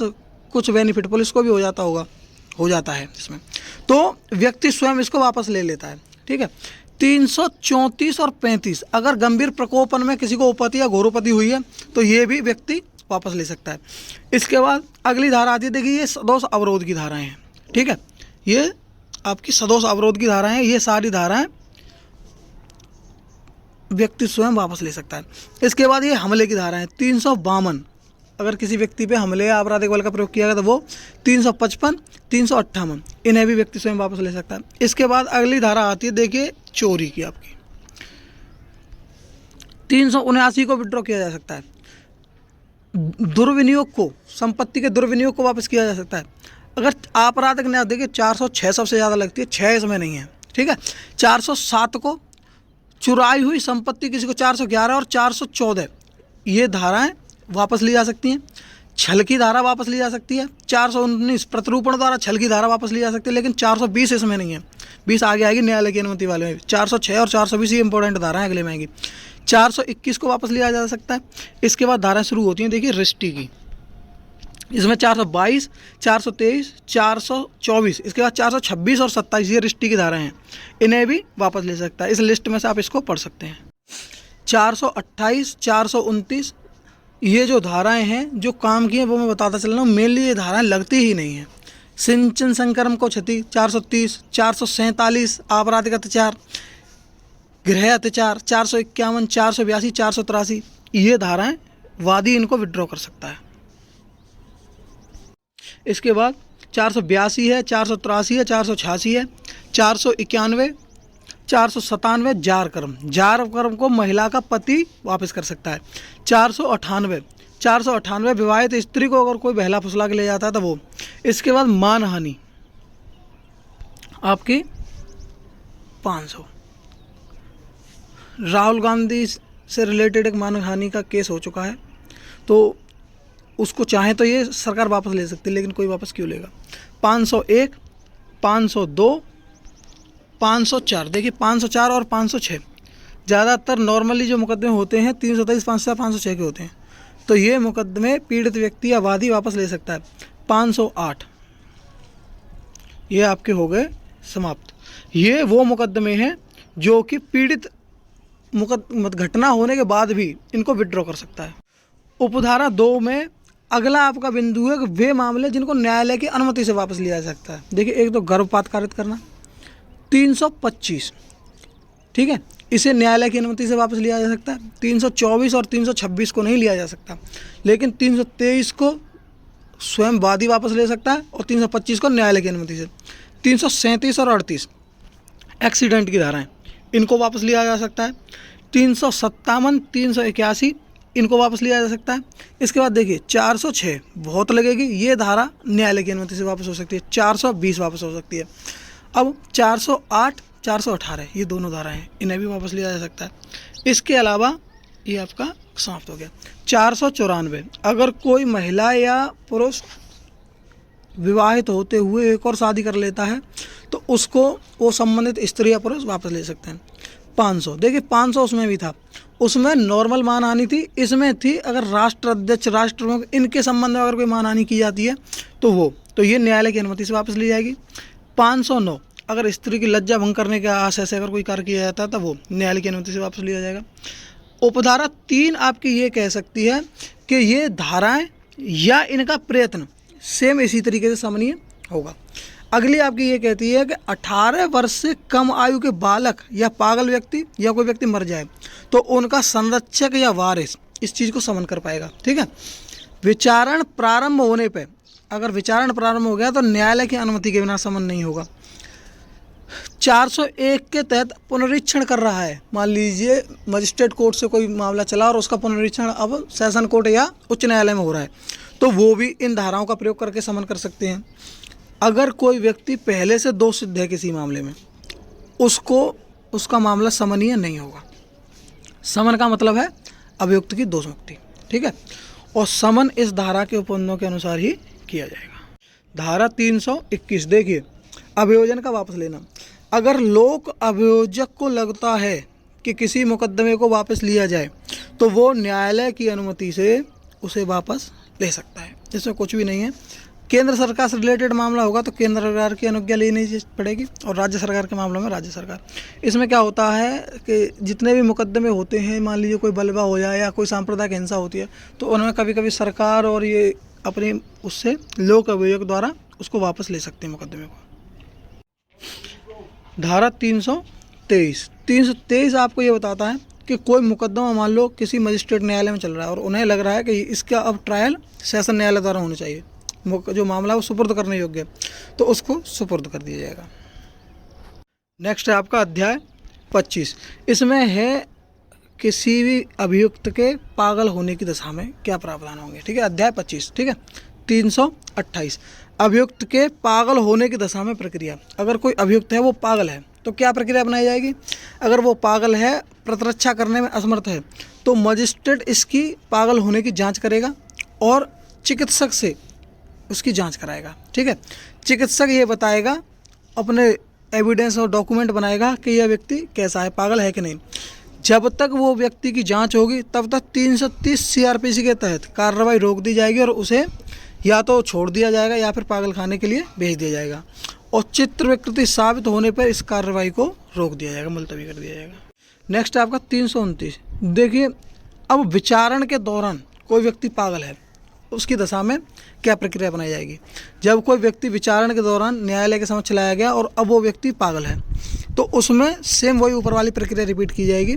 कुछ बेनिफिट पुलिस को भी हो जाता है इसमें, तो व्यक्ति स्वयं इसको वापस ले लेता है। ठीक है, 334 और 35, अगर गंभीर प्रकोपन में किसी को उपपत्ति या घोरोपति हुई है तो ये भी व्यक्ति वापस ले सकता है। इसके बाद अगली धारा आती है, देखिए ये सदोष अवरोध की धाराएँ हैं। ठीक है, ये आपकी सदोष अवरोध की धाराएँ हैं, ये सारी धाराएँ व्यक्ति स्वयं वापस ले सकता है। इसके बाद ये हमले की धारा है 352, अगर किसी व्यक्ति पे हमले या आपराधिक बल का प्रयोग किया गया तो वो 355, 358, इन्हें भी व्यक्ति स्वयं वापस ले सकता है। इसके बाद अगली धारा आती है, देखिए चोरी की, आपकी 379 को विड्रॉ किया जा सकता है। दुर्विनियोग को, संपत्ति के दुर्विनियोग को वापस किया जा सकता है। अगर आपराधिक न्याय, देखिए 406 सबसे ज़्यादा लगती है, 6 इसमें नहीं है। ठीक है, 407 को चुराई हुई संपत्ति किसी को, 411 और 414 ये धाराएं वापस ली जा सकती हैं। छल की धारा वापस ली जा सकती है। 419 प्रतिरूपण द्वारा छल की धारा वापस ली जा सकती है, लेकिन 420 इसमें नहीं है, 20 आगे आएगी न्यायालय की अनुमति वाले में। 406 और 420 ये इंपॉर्टेंट धाराएं अगले में आएगी। 421 को वापस लिया जा सकता है। इसके बाद धाराएं शुरू होती हैं, देखिए रिश्ती की, इसमें 422, 423, 424, इसके बाद 426 और 27 ये रिश्ती की धाराएं हैं, इन्हें भी वापस ले सकता है। इस लिस्ट में से आप इसको पढ़ सकते हैं। 428, 429 ये जो धाराएं हैं जो काम की हैं वो मैं बताता चल रहा हूँ, मेनली ये धाराएं लगती ही नहीं हैं। सिंचन संक्रम को क्षति 430, 447 आपराधिक अत्याचार, गृह अत्याचार 451, 482, 483 ये धाराएं वादी इनको विड्रॉ कर सकता है। इसके बाद 482 है, 483 है, 486 है, 491, 497 जार कर्म को महिला का पति वापस कर सकता है। 498 विवाहित स्त्री को अगर कोई बहला फुसला के ले जाता है तो वो। इसके बाद मानहानि आपकी 500, राहुल गांधी से रिलेटेड एक मानहानि का केस हो चुका है, तो उसको चाहे तो ये सरकार वापस ले सकती है, लेकिन कोई वापस क्यों लेगा। 501, 502, 504, देखिए 504 और 506 ज़्यादातर नॉर्मली जो मुकदमे होते हैं 323, 504, 506 के होते हैं, तो ये मुकदमे पीड़ित व्यक्ति या वादी वापस ले सकता है। 508 ये आपके हो गए समाप्त। ये वो मुकदमे हैं जो कि पीड़ित घटना होने के बाद भी इनको विड्रॉ कर सकता है। उपधारा 2 में अगला आपका बिंदु है कि वे मामले जिनको न्यायालय की अनुमति से वापस लिया जा सकता है। देखिए एक तो गर्भपात कारित करना 325, ठीक है, इसे न्यायालय की अनुमति से वापस लिया जा सकता है। 324 और 326 को नहीं लिया जा सकता, लेकिन 323 को स्वयं वादी वापस ले सकता है और 325 को न्यायालय की अनुमति से। 337 और 38 एक्सीडेंट की धाराएं, इनको वापस लिया जा सकता है। 357, 381 इनको वापस लिया जा सकता है। इसके बाद देखिए 406 बहुत लगेगी, ये धारा न्यायालय की अनुमति से वापस हो सकती है। 420 वापस हो सकती है। अब 408, 418 ये दोनों धाराएं हैं, इन्हें भी वापस लिया जा सकता है। इसके अलावा ये आपका समाप्त हो गया। 494 अगर कोई महिला या पुरुष विवाहित होते हुए एक और शादी कर लेता है तो उसको वो संबंधित स्त्री या पुरुष वापस ले सकते हैं। 500 देखिए 500 उसमें भी था, उसमें नॉर्मल मानहानि थी, इसमें थी अगर राष्ट्र अध्यक्ष, राष्ट्र प्रमुख इनके संबंध में अगर कोई मानहानि की जाती है तो ये न्यायालय की अनुमति से वापस ली जाएगी। 509 अगर स्त्री की लज्जा भंग करने के आशय से अगर कोई कार्य किया जाता है तो वो न्यायालय की अनुमति से वापस लिया जाएगा। उपधारा 3 आपकी ये कह सकती है कि ये धाराएं या इनका प्रयत्न सेम इसी तरीके से समनीय होगा। अगली आपकी ये कहती है कि 18 वर्ष से कम आयु के बालक या पागल व्यक्ति या कोई व्यक्ति मर जाए तो उनका संरक्षक या वारिस इस चीज़ को समन कर पाएगा। ठीक है। विचारण प्रारंभ होने पे, अगर विचारण प्रारंभ हो गया तो न्यायालय की अनुमति के बिना समन नहीं होगा। 401 के तहत पुनरीक्षण कर रहा है, मान लीजिए मजिस्ट्रेट कोर्ट से कोई मामला चला और उसका पुनरीक्षण अब सेशन कोर्ट या उच्च न्यायालय में हो रहा है, तो वो भी इन धाराओं का प्रयोग करके समन कर सकते हैं। अगर कोई व्यक्ति पहले से दोष सिद्ध है किसी मामले में, उसका मामला समनीय नहीं होगा। समन का मतलब है अभियुक्त की दोष मुक्ति। ठीक है। और समन इस धारा के उपबंधों के अनुसार ही किया जाएगा। धारा 321 देखिए, अभियोजन का वापस लेना। अगर लोक अभियोजक को लगता है कि किसी मुकदमे को वापस लिया जाए तो वो न्यायालय की अनुमति से उसे वापस ले सकता है। इसमें कुछ भी नहीं है। केंद्र सरकार से रिलेटेड मामला होगा तो केंद्र सरकार की अनुज्ञा लेनी पड़ेगी, और राज्य सरकार के मामलों में राज्य सरकार। इसमें क्या होता है कि जितने भी मुकदमे होते हैं, मान लीजिए कोई बलवा हो जाए या कोई सांप्रदायिक हिंसा होती है, तो उनमें कभी कभी सरकार और ये अपने उससे लोक अभियोजक द्वारा उसको वापस ले सकते हैं मुकदमे को। धारा 323 आपको ये बताता है कि कोई मुकदमा मान लो किसी मजिस्ट्रेट न्यायालय में चल रहा है और उन्हें लग रहा है कि इसका अब ट्रायल सेशन न्यायालय द्वारा होना चाहिए, जो मामला वो सुपुर्द करने योग्य है, तो उसको सुपुर्द कर दिया जाएगा। नेक्स्ट है आपका अध्याय 25। इसमें है किसी भी अभियुक्त के पागल होने की दशा में क्या प्रावधान होंगे। ठीक है। अध्याय 25। ठीक है। 328 अभियुक्त के पागल होने की दशा में प्रक्रिया। अगर कोई अभियुक्त है वो पागल है तो क्या प्रक्रिया अपनाई जाएगी। अगर वो पागल है, प्रतिरक्षा करने में असमर्थ है, तो मजिस्ट्रेट इसकी पागल होने की जांच करेगा और चिकित्सक से उसकी जांच कराएगा। ठीक है। चिकित्सक ये बताएगा, अपने एविडेंस और डॉक्यूमेंट बनाएगा कि यह व्यक्ति कैसा है, पागल है कि नहीं। जब तक वो व्यक्ति की जांच होगी तब तक 330 सीआरपीसी के तहत कार्रवाई रोक दी जाएगी और उसे या तो छोड़ दिया जाएगा या फिर पागल खाने के लिए भेज दिया जाएगा, और चित्र विकृति साबित होने पर इस कार्रवाई को रोक दिया जाएगा, मुलतवी कर दिया जाएगा। नेक्स्ट है आपका 329। देखिए, अब विचारण के दौरान कोई व्यक्ति पागल है, उसकी दशा में क्या प्रक्रिया अपनाई जाएगी। जब कोई व्यक्ति विचारण के दौरान न्यायालय के समक्ष लाया गया और अब वो व्यक्ति पागल है, तो उसमें सेम वही ऊपर वाली प्रक्रिया रिपीट की जाएगी।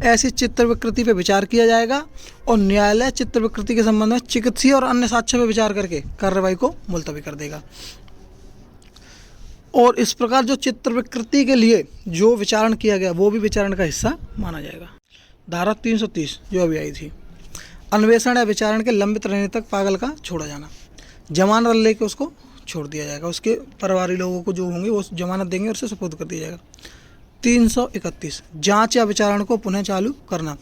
ऐसी चित्त विकृति पर विचार किया जाएगा और न्यायालय चित्त विकृति के संबंध में चिकित्सीय और अन्य साक्ष्यों पर विचार करके कार्रवाई को मुलतवी कर देगा। और इस प्रकार जो चित्त विकृति के लिए जो विचारण किया गया वो भी विचारण का हिस्सा माना जाएगा। धारा 330 जो अभी आई थी, अन्वेषण या विचारण के लंबित रहने तक पागल का छोड़ा जाना। जमानत लेके उसको छोड़ दिया जाएगा, उसके परिवारी लोगों को जो होंगे वो जमानत देंगे और उसे सुपुर्द कर दिया जाएगा। 331 जांच या विचारण को पुनः चालू करना।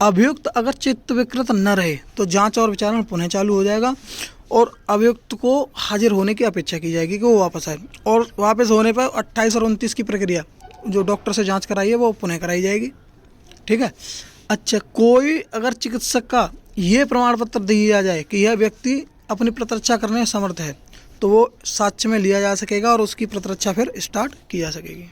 अभियुक्त अगर चित्त विकृत न रहे तो जांच और विचारण पुनः चालू हो जाएगा और अभियुक्त को हाजिर होने की अपेक्षा की जाएगी कि वो वापस आए, और वापस होने पर 28 और 29 की प्रक्रिया जो डॉक्टर से जांच कराई है वो पुनः कराई जाएगी। ठीक है। अच्छा, कोई अगर चिकित्सक का ये प्रमाण पत्र दिया जाए कि यह व्यक्ति अपनी प्रतिरक्षा करने में समर्थ है, तो वो साक्ष्य में लिया जा सकेगा और उसकी प्रतिरक्षा फिर स्टार्ट की जा सकेगी।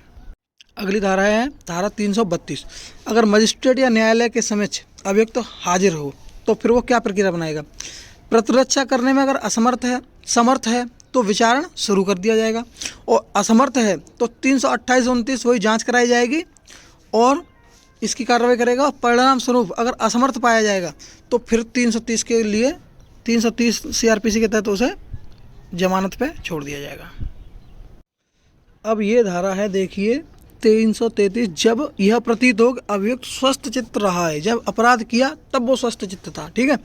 अगली धारा है धारा 332। अगर मजिस्ट्रेट या न्यायालय के समक्ष अभियुक्त हाजिर हो तो फिर वो क्या प्रक्रिया बनाएगा। प्रतिरक्षा करने में अगर समर्थ है तो विचारण शुरू कर दिया जाएगा, और असमर्थ है तो 328-29 वही जांच कराई जाएगी और इसकी कार्रवाई करेगा। परिणाम स्वरूप अगर असमर्थ पाया जाएगा तो फिर 330 के लिए 330 सीआरपीसी के तहत उसे जमानत पे छोड़ दिया जाएगा। अब ये धारा है देखिए 333। जब यह प्रतीत हो अभियुक्त स्वस्थ चित्त रहा है, जब अपराध किया तब वो स्वस्थ चित्त था। ठीक है।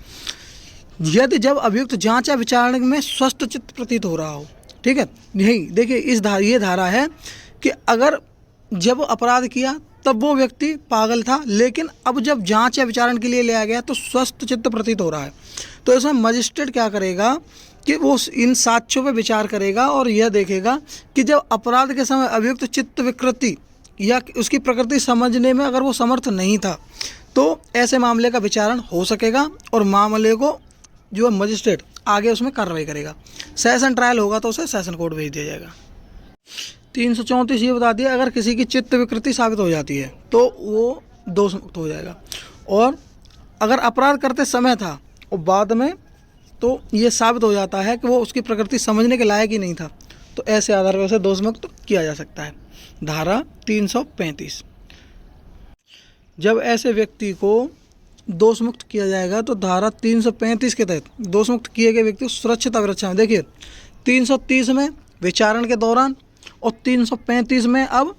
यदि जब अभियुक्त जांच या विचारण में स्वस्थ चित्त प्रतीत हो रहा हो। ठीक है। यही देखिए ये धारा है कि अगर जब अपराध किया तब वो व्यक्ति पागल था, लेकिन अब जब जांच या विचारण के लिए लिया गया तो स्वस्थ चित्त प्रतीत हो रहा है, तो इसमें मजिस्ट्रेट क्या करेगा कि वो इन साक्ष्यों पर विचार करेगा और यह देखेगा कि जब अपराध के समय अभियुक्त चित्त विकृति या उसकी प्रकृति समझने में अगर वो समर्थ नहीं था तो ऐसे मामले का विचारण हो सकेगा और मामले को जो मजिस्ट्रेट आगे उसमें कार्रवाई करेगा। सेशन ट्रायल होगा तो उसे सेशन कोर्ट भेज दिया जाएगा। 334 ये बता दिया, अगर किसी की चित्त विकृति साबित हो जाती है तो वो दोष मुक्त हो जाएगा, और अगर अपराध करते समय था और बाद में तो ये साबित हो जाता है कि वो उसकी प्रकृति समझने के लायक ही नहीं था, तो ऐसे आधार पर उसे दोषमुक्त किया जा सकता है। धारा 335, जब ऐसे व्यक्ति को दोषमुक्त किया जाएगा तो धारा 335 के तहत दोषमुक्त किए गए व्यक्ति को सुरक्षित अभिरक्षा में, देखिए 330 में विचारण के दौरान और 335 में अब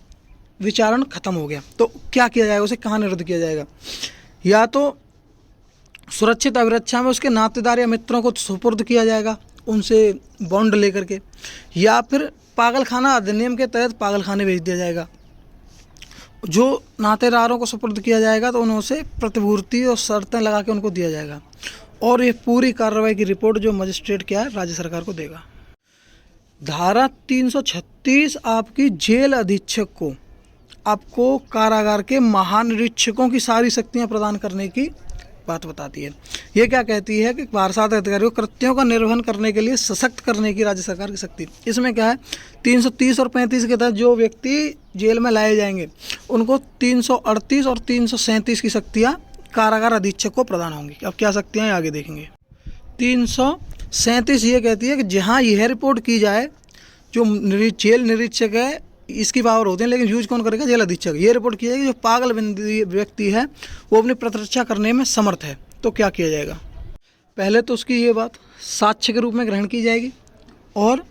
विचारण खत्म हो गया, तो क्या किया जाएगा, उसे कहाँ निरुद्ध किया जाएगा? या तो सुरक्षित अभिरक्षा में उसके नातेदार या मित्रों को सुपुर्द किया जाएगा उनसे बॉन्ड लेकर के, या फिर पागलखाना अधिनियम के तहत पागलखाने भेज दिया जाएगा। जो नातेदारों को सुपुर्द किया जाएगा तो उन्हें उसे प्रतिपूर्ति और शर्तें लगा के उनको दिया जाएगा, और ये पूरी कार्रवाई की रिपोर्ट जो मजिस्ट्रेट क्या है राज्य सरकार को देगा। धारा 336 आपकी जेल अधीक्षक को आपको कारागार के महानिरीक्षकों की सारी शक्तियां प्रदान करने की बात बताती है। ये क्या कहती है कि वारसात अधिकारियों कृत्यों का निर्वहन करने के लिए सशक्त करने की राज्य सरकार की शक्ति। इसमें क्या है, 330 और 35 के तहत जो व्यक्ति जेल में लाए जाएंगे उनको 338 और 337 की शक्तियाँ कारागार अधीक्षक को प्रदान होंगी। अब क्या शक्तियाँ हैं आगे देखेंगे। 337 ये कहती है कि जहाँ यह रिपोर्ट की जाए, जो जेल निरीक्षक है इसकी पावर होती है, लेकिन यूज कौन करेगा, जेल अधीक्षक। ये रिपोर्ट की जाएगी जो पागल व्यक्ति है वो अपनी प्रतिरक्षा करने में समर्थ है, तो क्या किया जाएगा? पहले तो उसकी ये बात साक्ष्य के रूप में ग्रहण की जाएगी, और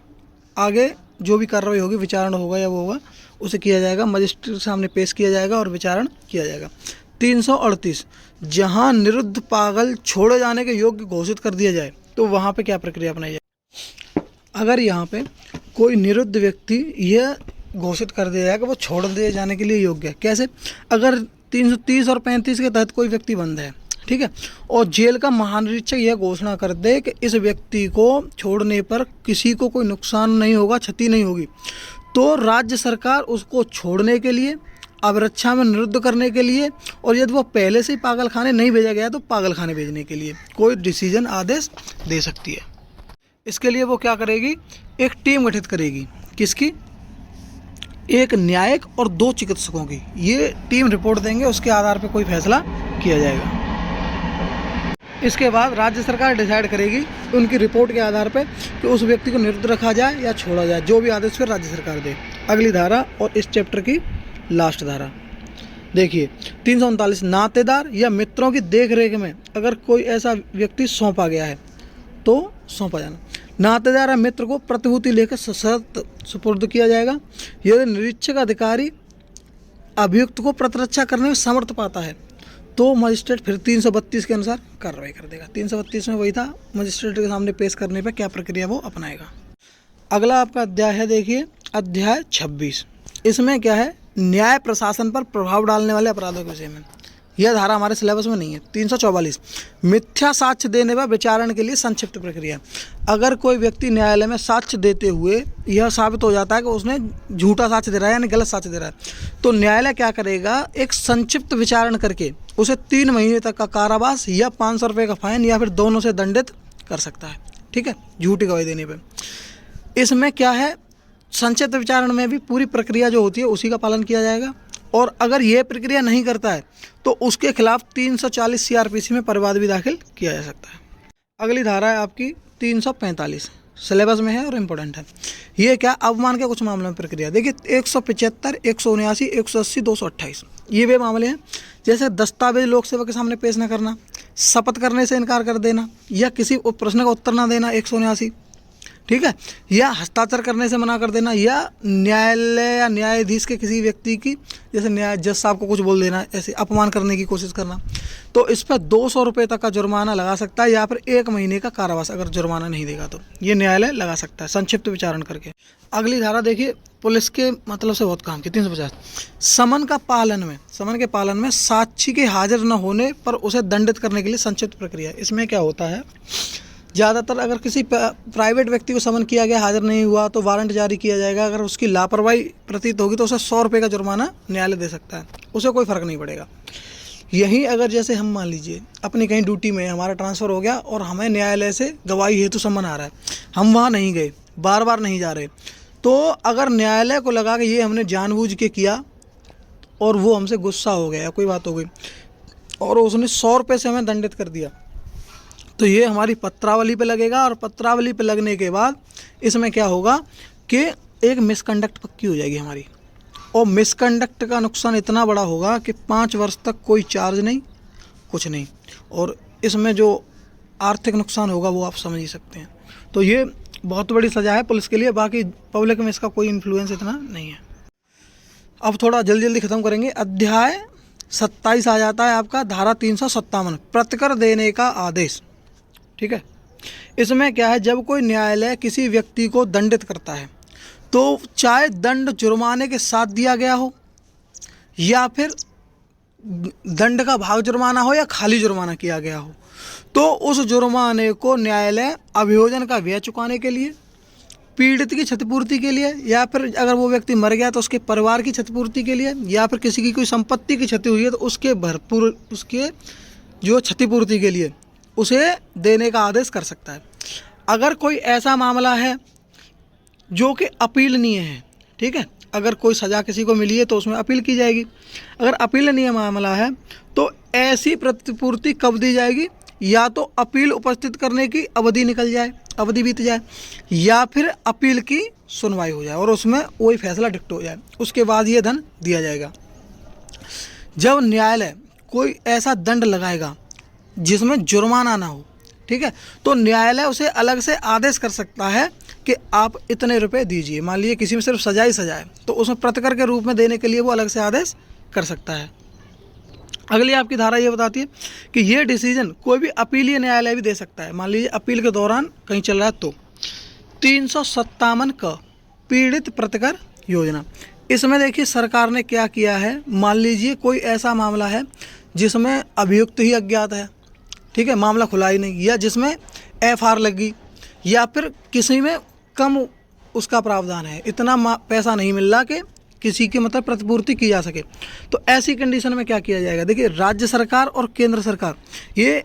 आगे जो भी कार्रवाई होगी, विचारण होगा या वो होगा, उसे किया जाएगा, मजिस्ट्रेट के सामने पेश किया जाएगा और विचारण किया जाएगा। 338, जहाँ निरुद्ध पागल छोड़े जाने के योग्य घोषित कर दिया जाए तो वहाँ पे क्या प्रक्रिया अपनाई जाए? अगर यहाँ पे कोई निरुद्ध व्यक्ति यह घोषित कर दिया जाए कि वो छोड़ दिए जाने के लिए योग्य है, कैसे? अगर 330 और 35 के तहत कोई व्यक्ति बंद है, ठीक है, और जेल का महानिरीक्षक यह घोषणा कर दे कि इस व्यक्ति को छोड़ने पर किसी को कोई नुकसान नहीं होगा, क्षति नहीं होगी, तो राज्य सरकार उसको छोड़ने के लिए, अभिरक्षा में निरुद्ध करने के लिए, और यदि वो पहले से ही पागलखाने नहीं भेजा गया तो पागलखाने भेजने के लिए कोई डिसीजन आदेश दे सकती है। इसके लिए वो क्या करेगी, एक टीम गठित करेगी। किसकी? एक न्यायिक और 2 चिकित्सकों की। ये टीम रिपोर्ट देंगे, उसके आधार पर कोई फैसला किया जाएगा। इसके बाद राज्य सरकार डिसाइड करेगी उनकी रिपोर्ट के आधार पर कि उस व्यक्ति को निरुद्ध रखा जाए या छोड़ा जाए, जो भी आदेश फिर राज्य सरकार दे। अगली धारा और इस चैप्टर की लास्ट धारा देखिए 339, नातेदार या मित्रों की देखरेख में अगर कोई ऐसा व्यक्ति सौंपा गया है तो सौंपा जाना। नातेदार या मित्र को प्रतिभूति लेकर सशर्त सुपुर्द किया जाएगा। यदि निरीक्षक अधिकारी अभियुक्त को प्रतिरक्षा करने में समर्थ पाता है तो मजिस्ट्रेट फिर 332 के अनुसार कार्रवाई कर देगा। 332 में वही था, मजिस्ट्रेट के सामने पेश करने पर क्या प्रक्रिया वो अपनाएगा। अगला आपका अध्याय है, देखिए अध्याय 26। इसमें क्या है, न्याय प्रशासन पर प्रभाव डालने वाले अपराधों के विषय में। यह धारा हमारे सिलेबस में नहीं है। 344, मिथ्या साक्ष्य देने व विचारण के लिए संक्षिप्त प्रक्रिया। अगर कोई व्यक्ति न्यायालय में साक्ष्य देते हुए यह साबित हो जाता है कि उसने झूठा साक्ष्य दे रहा है यानी गलत साक्ष्य दे रहा है, तो न्यायालय क्या करेगा, एक संक्षिप्त विचारण करके उसे 3 महीने तक का कारावास या 500 रुपये का फाइन या फिर दोनों से दंडित कर सकता है। ठीक है, झूठी गवाही देने पर। इसमें क्या है, संक्षिप्त विचारण में भी पूरी प्रक्रिया जो होती है उसी का पालन किया जाएगा, और अगर यह प्रक्रिया नहीं करता है तो उसके खिलाफ 340 सीआरपीसी में परिवाद भी दाखिल किया जा सकता है। अगली धारा है आपकी 345, सिलेबस में है और इम्पोर्टेंट है। ये क्या, अवमान के कुछ मामलों में प्रक्रिया। देखिए 175, 179, 180, 228 ये वे मामले हैं जैसे दस्तावेज लोक सेवा के सामने पेश न करना, शपथ करने से इनकार कर देना, या किसी प्रश्न का उत्तर न देना 179, ठीक है, या हस्ताक्षर करने से मना कर देना, या न्यायालय या न्यायाधीश के किसी व्यक्ति की, जैसे न्याय जज साहब को कुछ बोल देना, ऐसे अपमान करने की कोशिश करना, तो इस पर 200 रुपये तक का जुर्माना लगा सकता है, या फिर 1 महीने का कारावास अगर जुर्माना नहीं देगा तो ये न्यायालय लगा सकता है संक्षिप्त विचारण करके। अगली धारा देखिए, पुलिस के मतलब से बहुत काम की 350, समन का पालन में, समन के पालन में साक्षी के हाजिर न होने पर उसे दंडित करने के लिए संक्षिप्त प्रक्रिया। इसमें क्या होता है, ज़्यादातर अगर किसी प्राइवेट व्यक्ति को समन किया गया, हाजिर नहीं हुआ, तो वारंट जारी किया जाएगा। अगर उसकी लापरवाही प्रतीत होगी तो उसे 100 रुपये का जुर्माना न्यायालय दे सकता है, उसे कोई फ़र्क नहीं पड़ेगा। यहीं अगर जैसे हम मान लीजिए अपनी कहीं ड्यूटी में हमारा ट्रांसफ़र हो गया और हमें न्यायालय से गवाही हेतु समन आ रहा है, हम वहाँ नहीं गए, बार बार नहीं जा रहे, तो अगर न्यायालय को लगा कि ये हमने जानबूझ के किया और वो हमसे गुस्सा हो गया, कोई बात हो गई और उसने 100 रुपये से हमें दंडित कर दिया, तो ये हमारी पत्रावली पे लगेगा, और पत्रावली पे लगने के बाद इसमें क्या होगा, कि एक मिसकंडक्ट पक्की हो जाएगी हमारी, और मिसकंडक्ट का नुकसान इतना बड़ा होगा कि 5 वर्ष तक कोई चार्ज नहीं, कुछ नहीं, और इसमें जो आर्थिक नुकसान होगा वो आप समझ ही सकते हैं। तो ये बहुत बड़ी सज़ा है पुलिस के लिए, बाकी पब्लिक में इसका कोई इन्फ्लुएंस इतना नहीं है। अब थोड़ा जल्दी जल्दी ख़त्म करेंगे। अध्याय 27 आ जाता है आपका, धारा 357 प्रतिकर देने का आदेश। ठीक है, इसमें क्या है, जब कोई न्यायालय किसी व्यक्ति को दंडित करता है तो चाहे दंड जुर्माने के साथ दिया गया हो या फिर दंड का भाग जुर्माना हो या खाली जुर्माना किया गया हो, तो उस जुर्माने को न्यायालय अभियोजन का व्यय चुकाने के लिए, पीड़ित की क्षतिपूर्ति के लिए, या फिर अगर वो व्यक्ति मर गया तो उसके परिवार की क्षतिपूर्ति के लिए, या फिर किसी की कोई संपत्ति की क्षति हुई है तो उसके भरपूर उसके जो क्षतिपूर्ति के लिए उसे देने का आदेश कर सकता है। अगर कोई ऐसा मामला है जो कि अपीलनीय है, ठीक है, अगर कोई सज़ा किसी को मिली है तो उसमें अपील की जाएगी। अगर अपीलनीय मामला है तो ऐसी प्रतिपूर्ति कब दी जाएगी, या तो अपील उपस्थित करने की अवधि निकल जाए, अवधि बीत जाए, या फिर अपील की सुनवाई हो जाए और उसमें वही फैसला डिक्ट हो जाए, उसके बाद ये धन दिया जाएगा। जब न्यायालय कोई ऐसा दंड लगाएगा जिसमें जुर्माना ना हो, ठीक है, तो न्यायालय उसे अलग से आदेश कर सकता है कि आप इतने रुपए दीजिए। मान लीजिए किसी में सिर्फ सजा ही सजा है तो उसमें प्रतिकर के रूप में देने के लिए वो अलग से आदेश कर सकता है। अगली आपकी धारा ये बताती है कि ये डिसीजन कोई भी अपीलीय न्यायालय भी दे सकता है। मान लीजिए अपील के दौरान कहीं चल रहा है तो 357 का पीड़ित प्रतिकर योजना, इसमें देखिए सरकार ने क्या किया है। मान लीजिए कोई ऐसा मामला है जिसमें अभियुक्त ही अज्ञात है, ठीक है, मामला खुला ही नहीं, या जिसमें FR लगी, या फिर किसी में कम उसका प्रावधान है, इतना पैसा नहीं मिल रहा कि किसी की मतलब प्रतिपूर्ति की जा सके, तो ऐसी कंडीशन में क्या किया जाएगा। देखिए राज्य सरकार और केंद्र सरकार ये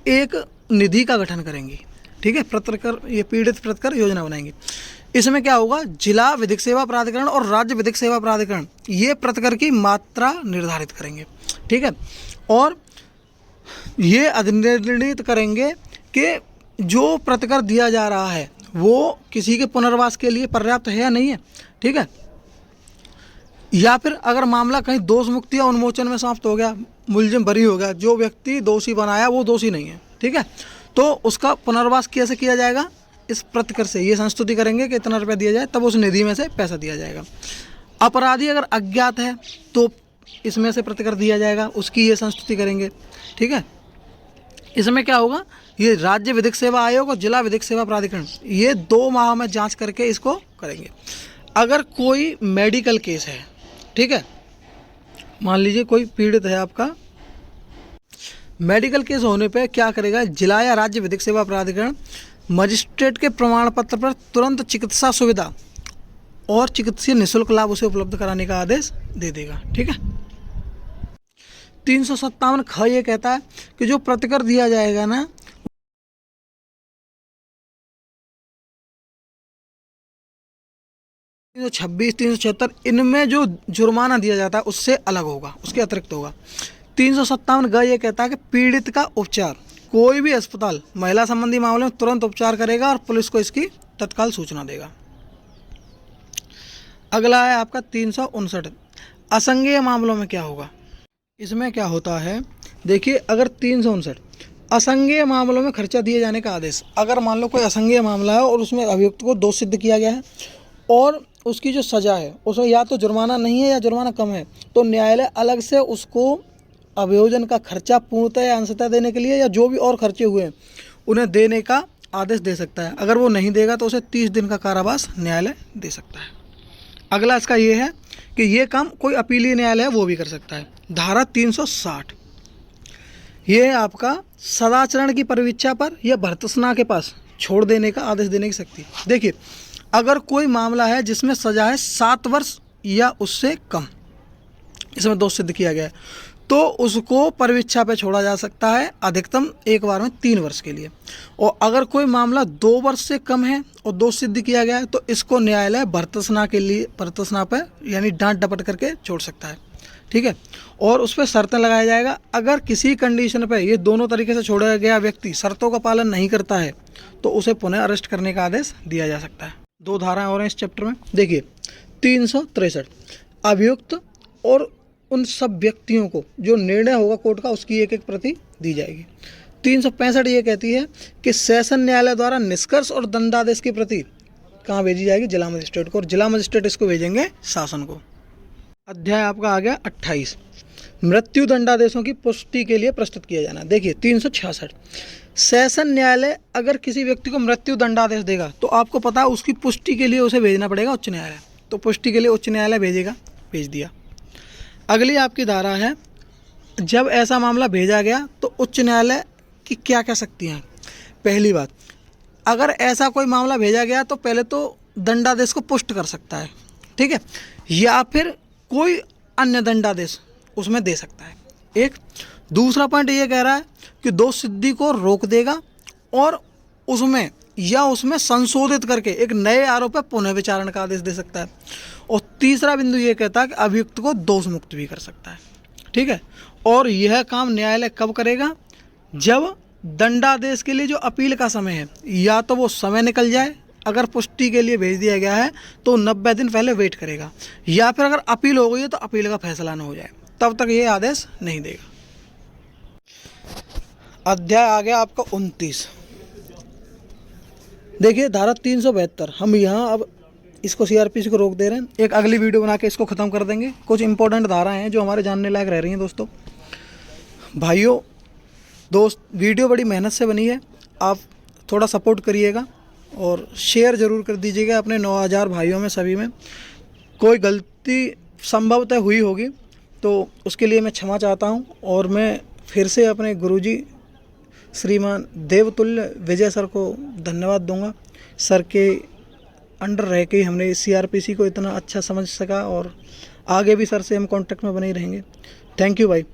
एक निधि का गठन करेंगी, ठीक है, प्रतिकर ये पीड़ित प्रतिकर योजना बनाएंगी। इसमें क्या होगा, जिला विधिक सेवा प्राधिकरण और राज्य विधिक सेवा प्राधिकरण ये प्रतिकर की मात्रा निर्धारित करेंगे, ठीक है, और ये अधिनिर्णित करेंगे कि जो प्रतिकर दिया जा रहा है वो किसी के पुनर्वास के लिए पर्याप्त है या नहीं है, ठीक है, या फिर अगर मामला कहीं दोष मुक्ति या उन्मोचन में समाप्त हो गया, मुलजिम बरी हो गया, जो व्यक्ति दोषी बनाया वो दोषी नहीं है, ठीक है, तो उसका पुनर्वास कैसे किया जाएगा, इस प्रतिकर से ये संस्तुति करेंगे कि इतना रुपया दिया जाए, तब उस निधि में से पैसा दिया जाएगा। अपराधी अगर अज्ञात है तो इसमें से प्रतिकर दिया जाएगा, उसकी ये संस्तुति करेंगे, ठीक है। इसमें क्या होगा, ये राज्य विधिक सेवा आयोग और जिला विधिक सेवा प्राधिकरण ये 2 माह में जांच करके इसको करेंगे। अगर कोई मेडिकल केस है, ठीक है, मान लीजिए कोई पीड़ित है आपका, मेडिकल केस होने पे क्या करेगा, जिला या राज्य विधिक सेवा प्राधिकरण मजिस्ट्रेट के प्रमाण पत्र पर तुरंत चिकित्सा सुविधा और चिकित्सीय निःशुल्क लाभ उसे उपलब्ध कराने का आदेश दे देगा, ठीक है। 357 ख ये कहता है कि जो प्रतिकर दिया जाएगा ना, 326, 376 इनमें जो जुर्माना दिया जाता है उससे अलग होगा, उसके अतिरिक्त होगा। 357 ग ये कहता है कि पीड़ित का उपचार कोई भी अस्पताल महिला संबंधी मामले में तुरंत उपचार करेगा और पुलिस को इसकी तत्काल सूचना देगा। अगला है आपका 359 असंज्ञेय मामलों में क्या होगा। इसमें क्या होता है, देखिए अगर 359 असंज्ञेय मामलों में खर्चा दिए जाने का आदेश, अगर मान लो कोई असंज्ञेय मामला है और उसमें अभियुक्त को दोष सिद्ध किया गया है और उसकी जो सज़ा है उसमें या तो जुर्माना नहीं है या जुर्माना कम है, तो न्यायालय अलग से उसको अभियोजन का खर्चा पूर्णतः या अंशतः देने के लिए या जो भी और खर्चे हुए हैं उन्हें देने का आदेश दे सकता है। अगर वो नहीं देगा तो उसे 30 दिन का कारावास न्यायालय दे सकता है। अगला इसका ये है कि ये काम कोई अपीलीय न्यायालय है वो भी कर सकता है। धारा 360 ये है आपका सदाचरण की परिवीक्षा पर या भर्त्सना के पास छोड़ देने का आदेश देने की शक्ति। देखिए अगर कोई मामला है जिसमें सजा है 7 वर्ष या उससे कम, इसमें दोष सिद्ध किया गया है, तो उसको परिवीक्षा पे छोड़ा जा सकता है अधिकतम एक बार में 3 वर्ष के लिए। और अगर कोई मामला 2 वर्ष से कम है और दोष सिद्ध किया गया है तो इसको न्यायालय भर्त्सना के लिए भर्त्सना पर यानी डांट डपट करके छोड़ सकता है, ठीक है। और उस पर शर्तें लगाया जाएगा। अगर किसी कंडीशन पर ये दोनों तरीके से छोड़ा गया व्यक्ति शर्तों का पालन नहीं करता है तो उसे पुनः अरेस्ट करने का आदेश दिया जा सकता है। 2 धाराएं और हैं इस चैप्टर में। देखिए 363 अभियुक्त और उन सब व्यक्तियों को जो निर्णय होगा कोर्ट का उसकी एक एक प्रति दी जाएगी। 365 ये कहती है कि सेशन न्यायालय द्वारा निष्कर्ष और दंडादेश की प्रति कहाँ भेजी जाएगी? जिला मजिस्ट्रेट को, और जिला मजिस्ट्रेट इसको भेजेंगे शासन को। अध्याय आपका आ गया 28 मृत्यु दंडादेशों की पुष्टि के लिए प्रस्तुत किया जाना। देखिए 366 सेशन न्यायालय अगर किसी व्यक्ति को मृत्यु दंडादेश देगा तो आपको पता है उसकी पुष्टि के लिए उसे भेजना पड़ेगा उच्च न्यायालय, तो पुष्टि के लिए उच्च न्यायालय भेजेगा, भेज दिया। अगली आपकी धारा है जब ऐसा मामला भेजा गया तो उच्च न्यायालय की क्या कह सकती हैं? पहली बात, अगर ऐसा कोई मामला भेजा गया तो पहले तो दंडादेश को पुष्ट कर सकता है, ठीक है, या फिर कोई अन्य दंडादेश उसमें दे सकता है। एक दूसरा पॉइंट ये कह रहा है कि दोष सिद्धि को रोक देगा और उसमें संशोधित करके एक नए आरोप पर पुनः विचारण का आदेश दे सकता है। और तीसरा बिंदु ये कहता है कि अभियुक्त को दोष मुक्त भी कर सकता है, ठीक है। और यह काम न्यायालय कब करेगा? जब दंडादेश के लिए जो अपील का समय है या तो वो समय निकल जाए, अगर पुष्टि के लिए भेज दिया गया है तो 90 दिन पहले वेट करेगा, या फिर अगर अपील हो गई है तो अपील का फैसला ना हो जाए, तब तक ये आदेश नहीं देगा। अध्याय आ गया आपका 29। देखिए धारा 372 हम यहाँ अब इसको सीआरपीसी को रोक दे रहे हैं, एक अगली वीडियो बना के इसको ख़त्म कर देंगे। कुछ इंपॉर्टेंट धाराएं हैं जो हमारे जानने लायक रह रही हैं। दोस्तों भाइयों वीडियो बड़ी मेहनत से बनी है, आप थोड़ा सपोर्ट करिएगा और शेयर ज़रूर कर दीजिएगा अपने 9000 भाइयों में, सभी में। कोई गलती संभवतः हुई होगी तो उसके लिए मैं क्षमा चाहता हूं, और मैं फिर से अपने गुरुजी श्रीमान देवतुल्य विजय सर को धन्यवाद दूंगा। सर के अंडर रह के हमने सीआरपीसी को इतना अच्छा समझ सका, और आगे भी सर से हम कांटेक्ट में बने ही रहेंगे। थैंक यू भाई।